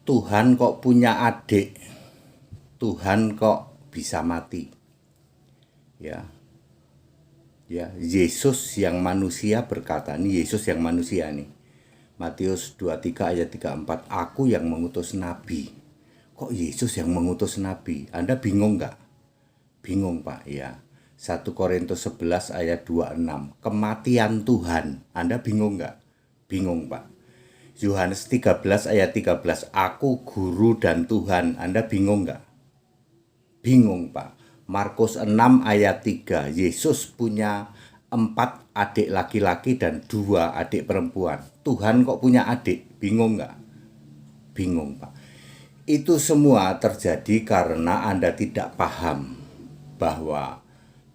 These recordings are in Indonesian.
Tuhan kok punya adik, Tuhan kok bisa mati. Ya, Yesus yang manusia berkata, ini Yesus yang manusia nih. Matius 23 ayat 34, aku yang mengutus nabi. Kok Yesus yang mengutus nabi? Anda bingung nggak? Bingung Pak, ya. 1 Korintus 11 ayat 26, kematian Tuhan. Anda bingung nggak? Bingung Pak. Yohanes 13 ayat 13, aku guru dan Tuhan. Anda bingung nggak? Bingung Pak. Markus 6 ayat 3, Yesus punya 4 adik laki-laki dan 2 adik perempuan. Tuhan kok punya adik? Bingung nggak? Bingung Pak. Itu semua terjadi karena Anda tidak paham bahwa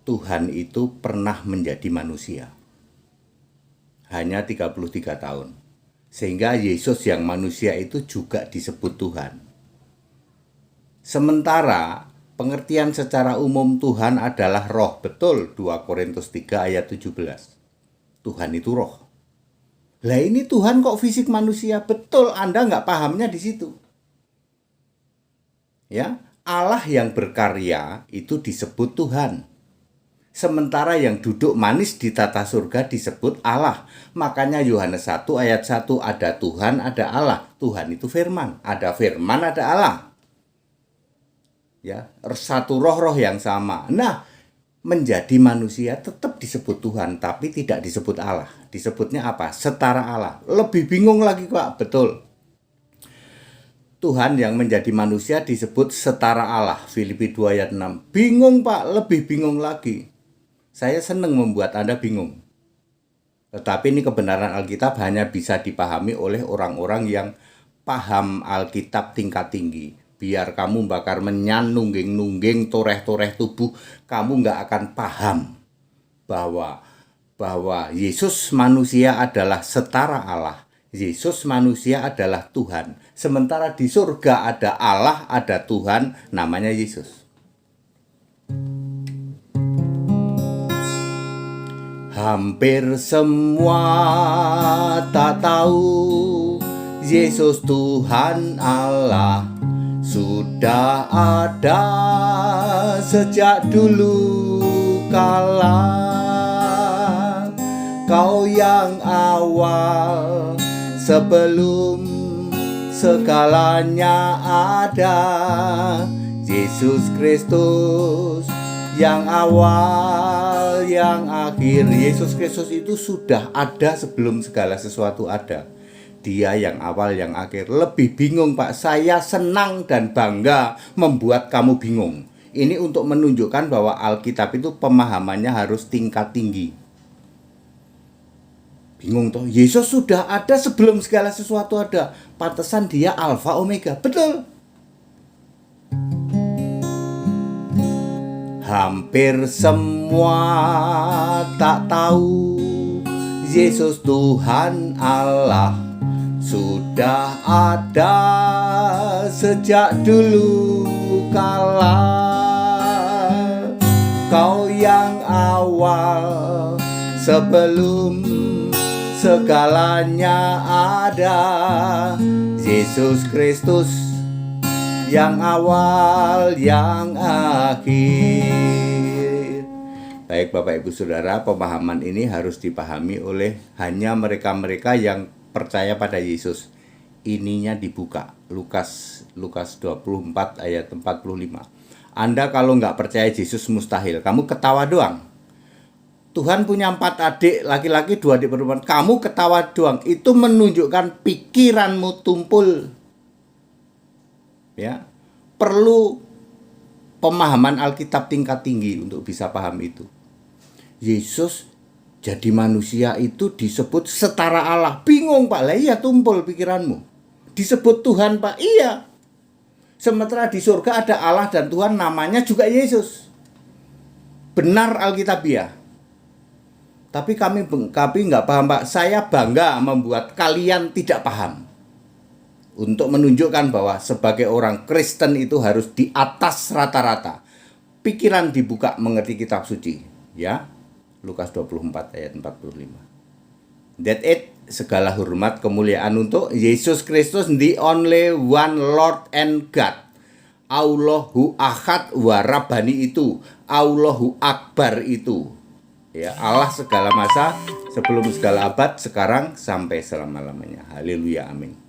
Tuhan itu pernah menjadi manusia. Hanya 33 tahun. Sehingga Yesus yang manusia itu juga disebut Tuhan. Sementara pengertian secara umum Tuhan adalah roh. Betul, 2 Korintus 3 ayat 17. Tuhan itu roh. Lah ini Tuhan kok fisik manusia? Betul, Anda nggak pahamnya di situ. Ya, Allah yang berkarya itu disebut Tuhan. Sementara yang duduk manis di tata surga disebut Allah. Makanya Yohanes 1 ayat 1, ada Tuhan, ada Allah. Tuhan itu firman, ada firman, ada Allah. Ya, satu roh yang sama. Nah, menjadi manusia tetap disebut Tuhan, tapi tidak disebut Allah. Disebutnya apa? Setara Allah. Lebih bingung lagi Pak, betul. Tuhan yang menjadi manusia disebut setara Allah. Filipi 2 ayat 6. Bingung Pak, lebih bingung lagi. Saya senang membuat Anda bingung. Tetapi ini kebenaran Alkitab hanya bisa dipahami oleh orang-orang yang paham Alkitab tingkat tinggi. Biar kamu bakar menyan, nungging-nungging, toreh-toreh tubuh, kamu nggak akan paham bahwa Yesus manusia adalah setara Allah. Yesus manusia adalah Tuhan. Sementara di surga ada Allah, ada Tuhan, namanya Yesus. Hampir semua tak tahu Yesus Tuhan Allah sudah ada sejak dulu kala. Kau yang awal sebelum segalanya ada, Yesus Kristus yang awal, yang akhir. Yesus Kristus itu sudah ada sebelum segala sesuatu ada. Dia yang awal, yang akhir. Lebih bingung Pak. Saya senang dan bangga membuat kamu bingung. Ini untuk menunjukkan bahwa Alkitab itu pemahamannya harus tingkat tinggi. Bingung toh? Yesus sudah ada sebelum segala sesuatu ada. Pantesan dia Alfa Omega. Betul. Hampir semua tak tahu Yesus Tuhan Allah sudah ada sejak dulu kala. Kau yang awal sebelum segalanya ada, Yesus Kristus yang awal, yang akhir. Baik Bapak Ibu Saudara, pemahaman ini harus dipahami oleh hanya mereka-mereka yang percaya pada Yesus. Ininya dibuka, Lukas 24 ayat 45. Anda kalau nggak percaya Yesus mustahil, kamu ketawa doang. Tuhan punya 4 adik laki-laki, 2 adik perempuan, kamu ketawa doang. Itu menunjukkan pikiranmu tumpul. Ya, perlu pemahaman Alkitab tingkat tinggi untuk bisa paham itu. Yesus jadi manusia itu disebut setara Allah. Bingung Pak, lah iya tumpul pikiranmu. Disebut Tuhan Pak, iya. Sementara di surga ada Allah dan Tuhan, namanya juga Yesus. Benar Alkitabiah. Tapi kami nggak paham Pak. Saya bangga membuat kalian tidak paham. Untuk menunjukkan bahwa sebagai orang Kristen itu harus di atas rata-rata. Pikiran dibuka mengerti kitab suci. Ya, Lukas 24 ayat 45. That's it. segala hormat kemuliaan untuk Yesus Kristus, the only one Lord and God. Allahu Ahad wa Rabbani itu, Allahu Akbar itu. Ya, Allah segala masa, sebelum segala abad, sekarang sampai selama-lamanya. Haleluya, amin.